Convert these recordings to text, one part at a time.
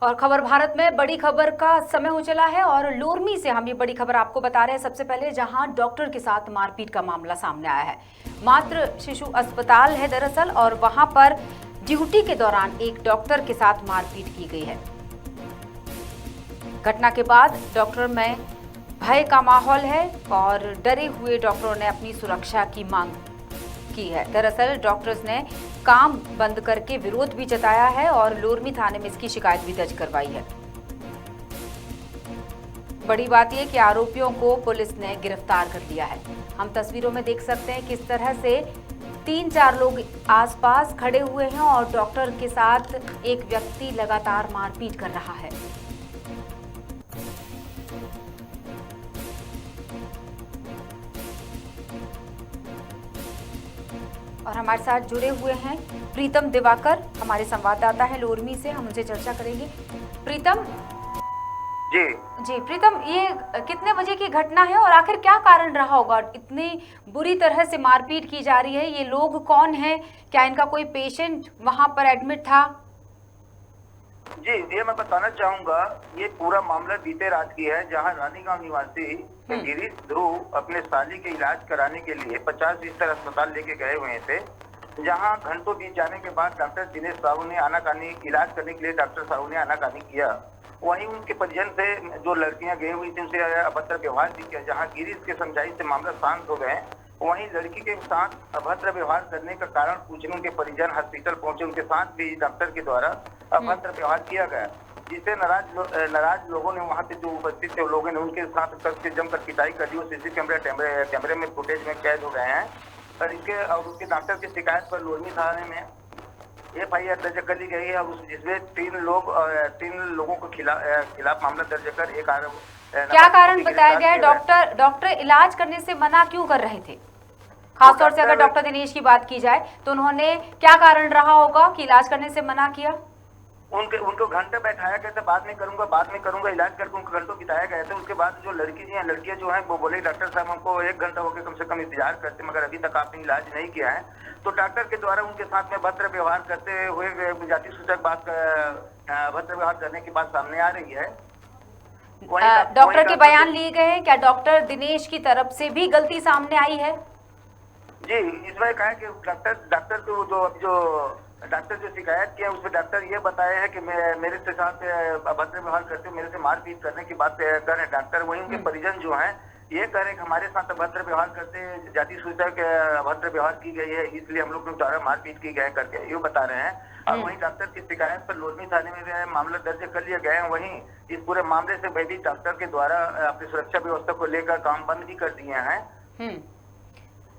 और खबर भारत में बड़ी खबर का समय हो चला है और लोरमी से हम ये बड़ी खबर आपको बता रहे हैं। सबसे पहले जहां डॉक्टर के साथ मारपीट का मामला सामने आया है। मातृ शिशु अस्पताल है दरअसल, और वहां पर ड्यूटी के दौरान एक डॉक्टर के साथ मारपीट की गई है। घटना के बाद डॉक्टर में भय का माहौल है और डरे हुए डॉक्टरों ने अपनी सुरक्षा की मांग की है। दरअसल डॉक्टर्स ने काम बंद करके विरोध भी जताया है और लोरमी थाने में इसकी शिकायत भी दर्ज करवाई है। बड़ी बात यह कि आरोपियों को पुलिस ने गिरफ्तार कर लिया है। हम तस्वीरों में देख सकते हैं किस तरह से 3-4 लोग आसपास खड़े हुए हैं और डॉक्टर के साथ एक व्यक्ति लगातार मारपीट कर रहा है। और हमारे साथ जुड़े हुए हैं प्रीतम दिवाकर, हमारे संवाददाता हैं लोरमी से। हम उनसे चर्चा करेंगे। प्रीतम जी प्रीतम, ये कितने बजे की घटना है और आखिर क्या कारण रहा होगा? इतनी बुरी तरह से मारपीट की जा रही है, ये लोग कौन हैं? क्या इनका कोई पेशेंट वहां पर एडमिट था? जी, ये मैं बताना चाहूंगा, ये पूरा मामला बीते रात की है, जहां रानीगांव निवासी गिरीश ध्रुव अपने साली के इलाज कराने के लिए 50 बिस्तर अस्पताल लेके गए हुए थे। जहां घंटों बीत जाने के बाद डॉक्टर दिनेश साहू ने आनाकानी इलाज करने के लिए डॉक्टर साहू ने आनाकानी किया। वहीं उनके परिजन से जो लड़कियां गई हुई थी उनसे अभद्र व्यवहार भी किया। जहां गिरीश के समझाई से मामला शांत हो गए, वहीं लड़की के साथ अभद्र व्यवहार करने का कारण पूछने उनके परिजन हॉस्पिटल पहुंचे। उनके साथ भी डॉक्टर के द्वारा अभद्र व्यवहार किया गया, जिससे नाराज लोगों ने वहां पे जो उपस्थित थे लोगों ने उनके साथ कसके जमकर पिटाई कर दी। वो सीसी कैमरे में फुटेज में कैद हो गए हैं। और उसके डॉक्टर की शिकायत पर लोरमी थाने में FIR दर्ज कर ली गई है और जिसमें 3 लोगों को खिलाफ मामला दर्ज कर एक आरोप। क्या कारण बताया गया है? डॉक्टर इलाज करने से मना क्यों कर रहे थे? खासतौर से अगर डॉक्टर दिनेश की बात की जाए तो उन्होंने क्या कारण रहा होगा कि इलाज करने से मना किया? उनको घंटे बैठाया गया था, बाद में करूंगा इलाज करके उनको घंटों बिताया गया था। उसके बाद जो लड़कियां जो हैं वो बोले डॉक्टर साहब हमको 1 घंटा हो गया कम से कम इंतजार करते, मगर अभी तक आपने इलाज नहीं किया है। तो डॉक्टर के द्वारा उनके साथ में भद्र व्यवहार करते हुए जाति सूचक भद्र व्यवहार करने की बात सामने आ रही है। डॉक्टर के बयान लिए गए हैं, क्या डॉक्टर दिनेश की तरफ से भी गलती सामने आई है? जी, इसमें कहा कि डॉक्टर जो शिकायत किया उसमें डॉक्टर ये बताया है कि मेरे से साथ अभद्र व्यवहार करते, मेरे से मारपीट करने की बात कर रहे हैं डॉक्टर। वहीं उनके परिजन जो हैं ये कह रहे हैं कि हमारे साथ अभद्र व्यवहार करते, जाति सूचक अभद्र व्यवहार की गई है, इसलिए हम लोग के द्वारा मारपीट की गए करके ये बता रहे हैं। और वहीं डॉक्टर की शिकायत पर लोरमी थाने में मामला दर्ज कर लिया गया है। वहीं इस पूरे मामले से भयभीत डॉक्टर के द्वारा अपनी सुरक्षा व्यवस्था को लेकर काम बंद भी कर दिए हैं।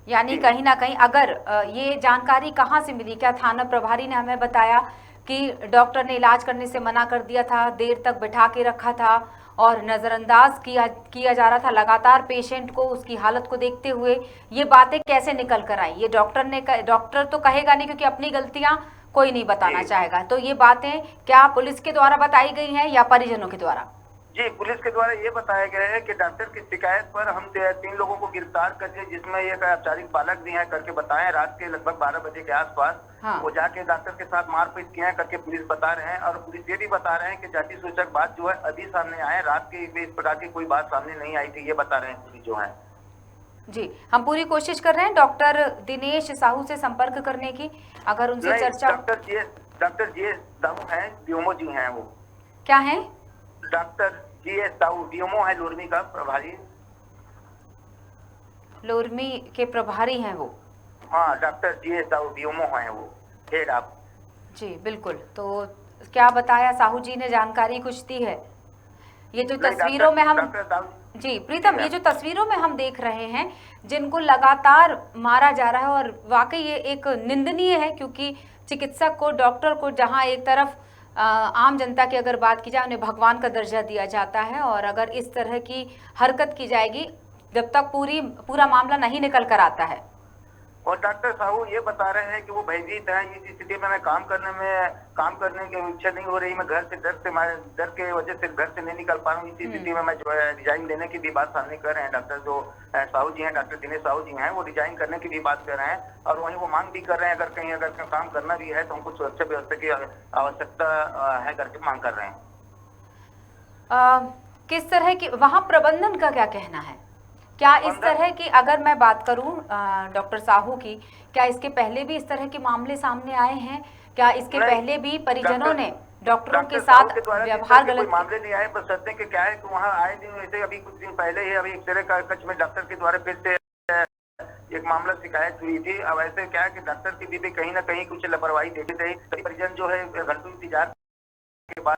यानी कहीं ना कहीं अगर ये जानकारी कहाँ से मिली? क्या थाना प्रभारी ने हमें बताया कि डॉक्टर ने इलाज करने से मना कर दिया था, देर तक बिठा के रखा था और नज़रअंदाज किया जा रहा था लगातार पेशेंट को, उसकी हालत को देखते हुए ये बातें कैसे निकल कर आई? ये डॉक्टर तो कहेगा नहीं, क्योंकि अपनी गलतियां कोई नहीं बताना चाहेगा। तो ये बातें क्या पुलिस के द्वारा बताई गई हैं या परिजनों के द्वारा? जी, पुलिस के द्वारा ये बताया गया है कि डॉक्टर की शिकायत पर हम 3 लोगों को गिरफ्तार कर दिए, जिसमें एक औपचारिक बालक भी है करके बताए। रात के लगभग 12 बजे के आसपास वो जाके डॉक्टर के साथ मारपीट किए हैं करके पुलिस बता रहे हैं। और पुलिस ये भी बता रहे हैं कि जाति सूचक बात जो है अभी सामने आए, रात के इस प्रकार की कोई बात सामने नहीं आई थी, ये बता रहे हैं पुलिस जो है। जी, हम पूरी कोशिश कर रहे हैं डॉक्टर दिनेश साहू से संपर्क करने की, अगर उनसे चर्चा। डॉक्टर GS साहू है, डीएमओ जी हैं। वो क्या है? डॉक्टर GS साहू डीएमओ है, लोरमी का प्रभारी। लोरमी के प्रभारी हैं वो? हाँ, डॉक्टर GS साहू डीएमओ हैं, वो हेड आप। जी बिल्कुल। तो क्या बताया साहू जी ने? जानकारी कुछ दी है? ये जो तस्वीरों में हम जी प्रीतम, ये जो तस्वीरों में हम देख रहे हैं जिनको लगातार मारा जा रहा है, और वाकई ये एक निंदनीय है, क्योंकि चिकित्सक को, डॉक्टर को, जहां एक तरफ आम जनता की अगर बात की जाए उन्हें भगवान का दर्जा दिया जाता है, और अगर इस तरह की हरकत की जाएगी जब तक पूरा मामला नहीं निकल कर आता है। और डॉक्टर साहू ये बता रहे हैं कि वो भयभीत हैं। इस स्थिति में मैं काम करने की इच्छा नहीं हो रही। मैं घर से डर के वजह से घर से नहीं निकल पा रहा हूँ। इसी स्थिति में मैं जो है रिजाइन देने की भी बात सामने कर रहे हैं। डॉक्टर जो साहू जी हैं, डॉक्टर दिनेश साहू जी हैं, वो रिजाइन करने की भी बात कर रहे हैं। और वहीं वो मांग भी कर रहे हैं अगर काम करना भी है तो हमको सुरक्षा व्यवस्था की आवश्यकता है करके मांग कर रहे हैं। किस तरह की वहाँ प्रबंधन का क्या कहना है? क्या इस तरह की, अगर मैं बात करूं डॉक्टर साहू की, क्या इसके पहले भी इस तरह के मामले सामने आए हैं? क्या इसके पहले भी परिजनों ने डॉक्टरों के साथ व्यवहार गलत मामले नहीं आए? बस सत्य के क्या है कि वहाँ आए दिन वैसे अभी कुछ दिन पहले ही अभी एक्सरे का कक्ष में डॉक्टर के द्वारा फिर से एक मामला शिकायत हुई थी। अब ऐसे क्या है कि डॉक्टर की भी कहीं ना कहीं कुछ लापरवाही देखी गई। परिजन जो है घंटों इंतजार के बाद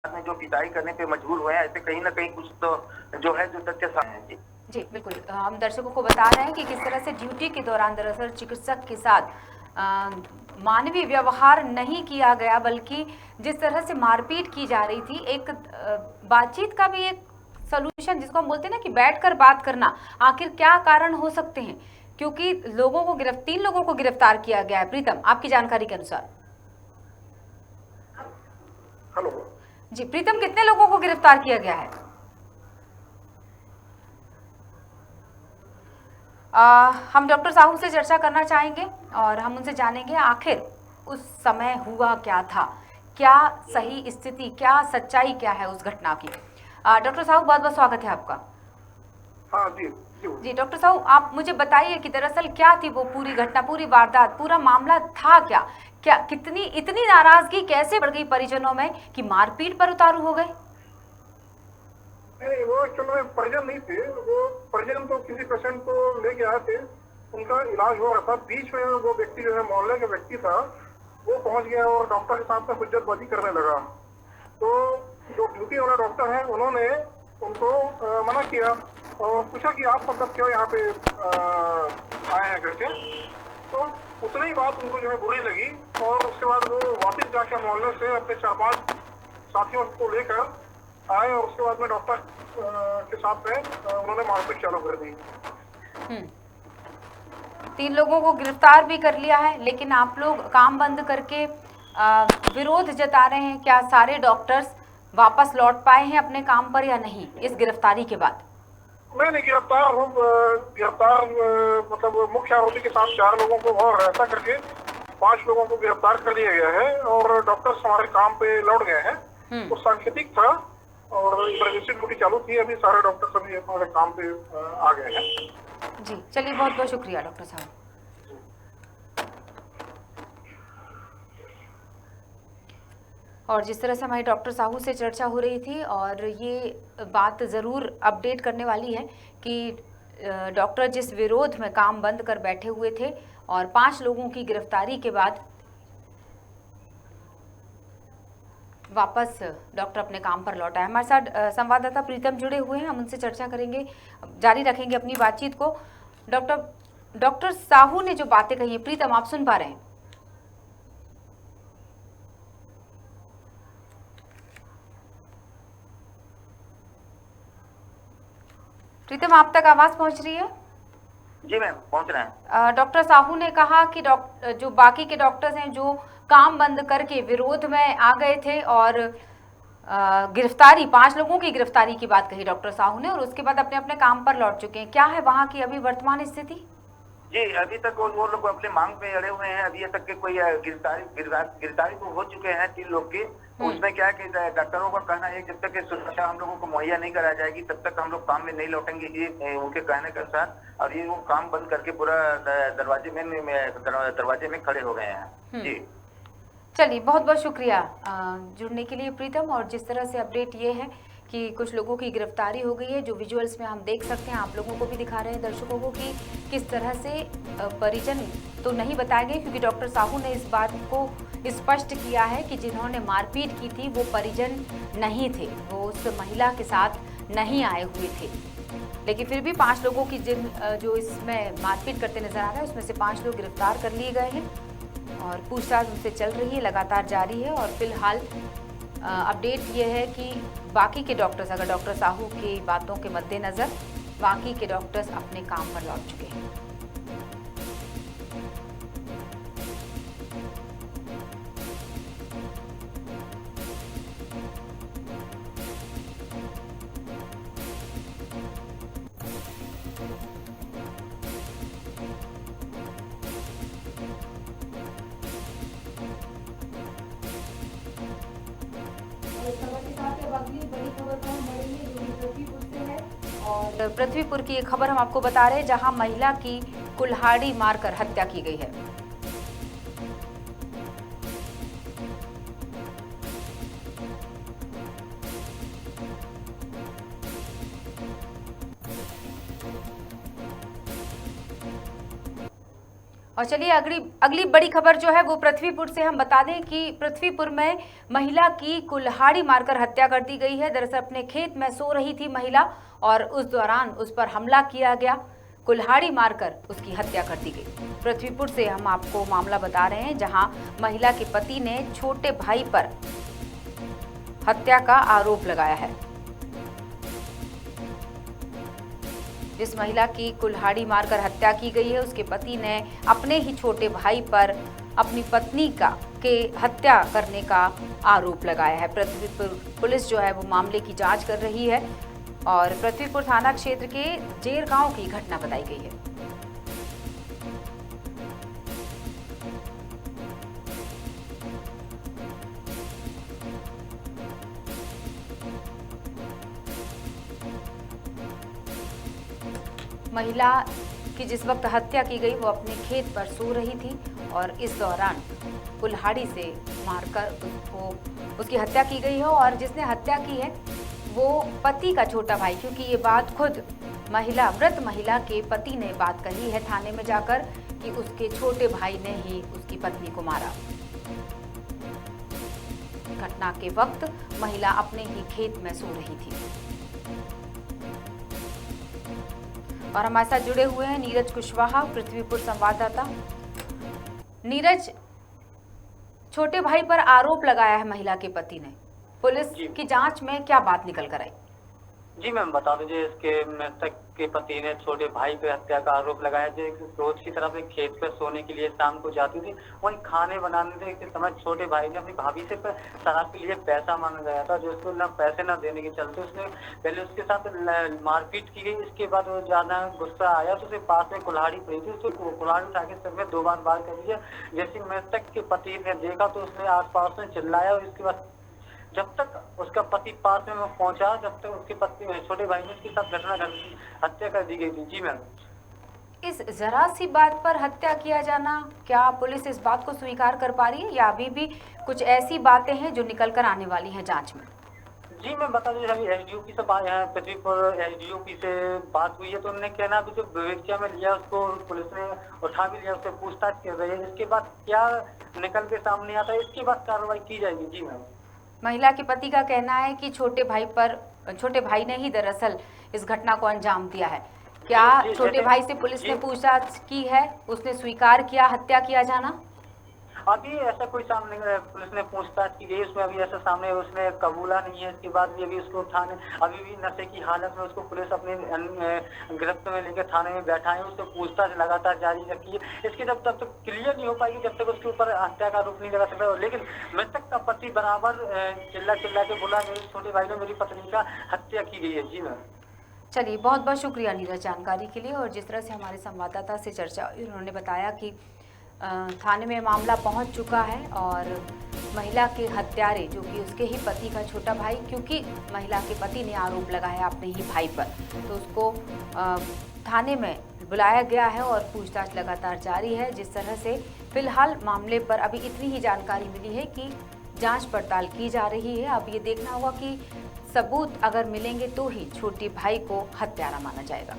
में जो पिटाई करने पे मजबूर हुए हैं, ऐसे कहीं ना कहीं कुछ तो जो है जो तथ्य सामने है। जी बिल्कुल, हम दर्शकों को बता रहे हैं कि किस तरह से ड्यूटी के दौरान दरअसल चिकित्सक के साथ मानवीय व्यवहार नहीं किया गया, बल्कि जिस तरह से मारपीट की जा रही थी। एक बातचीत का भी एक सॉल्यूशन, जिसको हम बोलते हैं ना कि बैठकर बात करना, आखिर क्या कारण हो सकते हैं? क्योंकि लोगों को 3 लोगों को गिरफ्तार किया गया है। प्रीतम, आपकी जानकारी के अनुसार। हेलो जी प्रीतम, कितने लोगों को गिरफ्तार किया गया है? हम डॉक्टर साहू से चर्चा करना चाहेंगे और हम उनसे जानेंगे आखिर उस समय हुआ क्या था, क्या सही स्थिति, क्या सच्चाई क्या है उस घटना की। डॉक्टर साहू, बहुत बहुत स्वागत है आपका। हाँ जी जी डॉक्टर साहू, आप मुझे बताइए कि दरअसल क्या थी वो पूरी घटना, पूरी वारदात, पूरा मामला था क्या? क्या इतनी नाराजगी कैसे बढ़ गई परिजनों में कि मारपीट पर उतारू हो गए? नहीं, वो एक्चुअल में परिजन नहीं थे। वो परिजन तो किसी पेशेंट को लेके आए थे, उनका इलाज हो रहा था। बीच में वो व्यक्ति जो है मोहल्ले का व्यक्ति था, वो पहुंच गया और डॉक्टर के साथ में हुज्जतबाजी करने लगा। तो जो ड्यूटी वाला डॉक्टर है, उन्होंने उनको मना किया और पूछा कि आप मतलब क्यों यहाँ पे आए हैं करके। तो उतनी ही बात उनको जो है बुरी लगी और उसके बाद वो वापस जाकर मोहल्ले से अपने 4-5 साथियों को लेकर आए और उसके बाद में डॉक्टर के साथ में उन्होंने मारपीट चालू कर दी। 3 लोगों को गिरफ्तार भी कर लिया है, लेकिन आप लोग काम बंद करके विरोध जता रहे हैं। क्या सारे डॉक्टर्स वापस लौट पाए हैं अपने काम पर या नहीं इस गिरफ्तारी के बाद? नहीं, गिरफ्तार मतलब मुख्य आरोपी के साथ 4 लोगों को और ऐसा करके 5 लोगों को गिरफ्तार कर लिया गया है और डॉक्टर्स हमारे काम पे लौट गए हैं। तो सांकेतिक था और इमरजेंसी ड्यूटी चालू थी। अभी सारे डॉक्टर सभी हमारे काम पे आ गए हैं। जी चलिए, बहुत बहुत शुक्रिया डॉक्टर साहब। और जिस तरह से हमारी डॉक्टर साहू से चर्चा हो रही थी, और ये बात ज़रूर अपडेट करने वाली है कि डॉक्टर जिस विरोध में काम बंद कर बैठे हुए थे और 5 लोगों की गिरफ्तारी के बाद वापस डॉक्टर अपने काम पर लौटा है। हमारे साथ संवाददाता प्रीतम जुड़े हुए हैं, हम उनसे चर्चा करेंगे, जारी रखेंगे अपनी बातचीत को। डॉक्टर साहू ने जो बातें कही हैं, प्रीतम आप सुन पा रहे हैं? प्रीतम, आप तक आवाज पहुंच रही है? जी मैम, पहुंच रहे हैं। डॉक्टर साहू ने कहा कि जो बाकी के डॉक्टर्स हैं जो काम बंद करके विरोध में आ गए थे और गिरफ्तारी, 5 लोगों की गिरफ्तारी की बात कही डॉक्टर साहू ने, और उसके बाद अपने अपने काम पर लौट चुके हैं। क्या है वहाँ की अभी वर्तमान स्थिति? जी, अभी तक वो लोग अपने मांग पे अड़े हुए हैं। अभी तक के कोई गिरफ्तारी तो हो चुके हैं 3 लोग की। उसमें क्या है कि डॉक्टरों का कहना है जब तक सुरक्षा हम लोगों को मुहैया नहीं करा जाएगी तब तक हम लोग काम में नहीं लौटेंगे, ये उनके कहने के अनुसार। और ये वो काम बंद करके पूरा दरवाजे में खड़े हो गए हैं। जी चलिए, बहुत बहुत शुक्रिया जुड़ने के लिए प्रीतम। और जिस तरह से अपडेट ये है कि कुछ लोगों की गिरफ्तारी हो गई है, जो विजुअल्स में हम देख सकते हैं, आप लोगों को भी दिखा रहे हैं, दर्शकों को, कि किस तरह से परिजन तो नहीं बताए गए, क्योंकि डॉक्टर साहू ने इस बात को स्पष्ट किया है कि जिन्होंने मारपीट की थी वो परिजन नहीं थे, वो उस महिला के साथ नहीं आए हुए थे। लेकिन फिर भी 5 लोगों की जो इसमें मारपीट करते नजर आ रहे हैं, उसमें से 5 लोग गिरफ्तार कर लिए गए हैं और पूछताछ उनसे चल रही है, लगातार जारी है। और फिलहाल अपडेट ये है कि बाकी के डॉक्टर्स, अगर डॉक्टर साहू की बातों के मद्देनज़र, बाकी के डॉक्टर्स अपने काम पर लौट चुके हैं। इस खबर के साथ अब अगली बड़ी खबर पर हम बढ़ेंगे जो कि पृथ्वीपुर से है। और पृथ्वीपुर की एक खबर हम आपको बता रहे हैं जहां महिला की कुल्हाड़ी मारकर हत्या की गई है। और चलिए अगली बड़ी खबर जो है वो पृथ्वीपुर से हम बता दें कि पृथ्वीपुर में महिला की कुल्हाड़ी मारकर हत्या कर दी गई है। दरअसल अपने खेत में सो रही थी महिला और उस दौरान उस पर हमला किया गया, कुल्हाड़ी मारकर उसकी हत्या कर दी गई। पृथ्वीपुर से हम आपको मामला बता रहे हैं जहां महिला के पति ने छोटे भाई पर हत्या का आरोप लगाया है। जिस महिला की कुल्हाड़ी मारकर हत्या की गई है उसके पति ने अपने ही छोटे भाई पर अपनी पत्नी के हत्या करने का आरोप लगाया है। पृथ्वीपुर पुलिस जो है वो मामले की जांच कर रही है और पृथ्वीपुर थाना क्षेत्र के जेर गांव की घटना बताई गई है। महिला की जिस वक्त हत्या की गई वो अपने खेत पर सो रही थी और इस दौरान कुल्हाड़ी से मारकर उसकी हत्या की गई है। और जिसने हत्या की है वो पति का छोटा भाई, क्योंकि ये बात खुद मृत महिला के पति ने बात कही है थाने में जाकर कि उसके छोटे भाई ने ही उसकी पत्नी को मारा। घटना के वक्त महिला अपने ही खेत में सो रही थी। और हमारे साथ जुड़े हुए हैं नीरज कुशवाहा, पृथ्वीपुर संवाददाता। नीरज, छोटे भाई पर आरोप लगाया है महिला के पति ने, पुलिस की जांच में क्या बात निकल कर आई? जी मैम, बता दीजिए, इसके मृतक के पति ने छोटे भाई पे हत्या का आरोप लगाया। जो रोज की तरफ एक खेत पे सोने के लिए शाम को जाती थी, वहीं खाने बनाने के समय छोटे भाई ने अपनी भाभी से शराब के लिए पैसा मांगा गया था, जो उसको न पैसे न देने के चलते उसने पहले उसके साथ मारपीट की गई। इसके बाद वो ज्यादा गुस्सा आया तो उसे पास में कुल्हाड़ी पड़ी थी, उसको कुल्हाड़ी उठा के सिर में 2 बार वार कर दिया। जैसे मृतक के पति ने देखा तो उसने आस-पास में चिल्लाया और इसके बाद जब तक उसका पति पास में पहुंचा, जब तक उसके पति छोटे भाई ने उसके साथ हत्या कर दी गई थी। जी मैम, इस जरा सी बात पर हत्या किया जाना, क्या पुलिस इस बात को स्वीकार कर पा रही है या अभी भी कुछ ऐसी बातें हैं जो निकल कर आने वाली हैं जांच में? जी मैं बता दूं, अभी एसडीओपी से पृथ्वीपुर एसडीओपी से बात हुई है तो उन्होंने कहना अभी जो विवेचना में लिया उसको पुलिस ने उठा भी लिया, उससे पूछताछ कर रही है। इसके बाद क्या निकल के सामने आता है, इसके बाद कार्रवाई की जाएगी। जी मैम, महिला के पति का कहना है कि छोटे भाई ने ही दरअसल इस घटना को अंजाम दिया है। क्या छोटे भाई से पुलिस ने पूछताछ की है? उसने स्वीकार किया हत्या किया जाना? अभी ऐसा कोई सामने पुलिस ने पूछताछ की गई, उसमें अभी ऐसा सामने उसने कबूला नहीं है। इसके बाद भी अभी उसको थाने अभी भी नशे की हालत में उसको पुलिस अपने गिरफ्त में लेकर थाने में बैठा है, उससे पूछताछ लगातार जारी रखी है। इसकी जब तक क्लियर नहीं हो पाएगी जब तक उसके ऊपर हत्या का आरोप नहीं लगा सकता। लेकिन मृतक का पति बराबर चिल्ला के बोला मेरे छोटे भाई ने मेरी पत्नी का हत्या की गई है। जी मैम, चलिए, बहुत बहुत शुक्रिया नीरज जानकारी के लिए। और जिस तरह से हमारे संवाददाता से चर्चा उन्होंने बताया कि थाने में मामला पहुंच चुका है और महिला के हत्यारे जो कि उसके ही पति का छोटा भाई, क्योंकि महिला के पति ने आरोप लगाया अपने ही भाई पर, तो उसको थाने में बुलाया गया है और पूछताछ लगातार जारी है। जिस तरह से फिलहाल मामले पर अभी इतनी ही जानकारी मिली है कि जांच पड़ताल की जा रही है। अब ये देखना होगा कि सबूत अगर मिलेंगे तो ही छोटे भाई को हत्यारा माना जाएगा।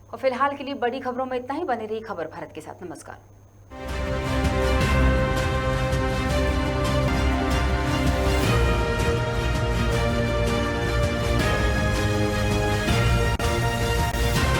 और फिलहाल के लिए बड़ी खबरों में इतना ही। बने रही खबर भारत के साथ। नमस्कार।